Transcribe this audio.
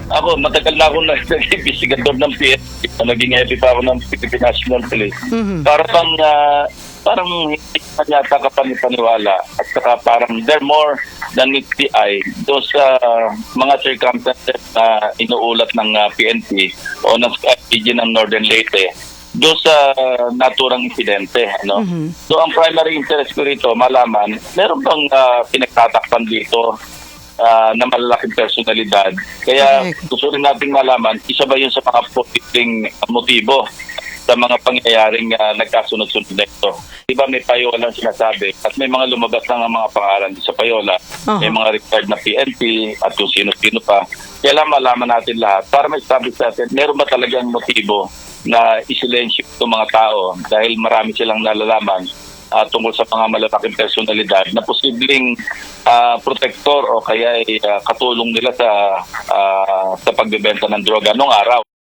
Ako, matagal na ako nag-investigador ng PNP. Naging hepe pa ako ng Philippine National Police. Parang hindi man yata kapani-paniwala. At saka parang they're more than meets the eye. Those mga circumstances na inuulat ng PNP o ng PG ng Northern Leyte, doon sa naturang insidente. Ano? So ang primary interest ko rito, malaman, meron bang pinagtatakpan dito na malalaking personalidad. Kaya gusto rin nating malaman, isa ba yun sa mga posibleng motibo sa mga pangyayaring nagkasunod-sunod na ito. Diba may payola sinasabi at may mga lumabas lang ang mga pangalan sa payola. May mga retired na PNP at kung sino-sino pa. Kailangan malaman natin lahat para ma-establish natin, meron ba talagang motibo na isilensyo itong mga tao dahil marami silang nalalaman tungkol sa mga malalaking personalidad na posibleng protector o kaya katulong nila sa pagbebenta ng droga noong araw.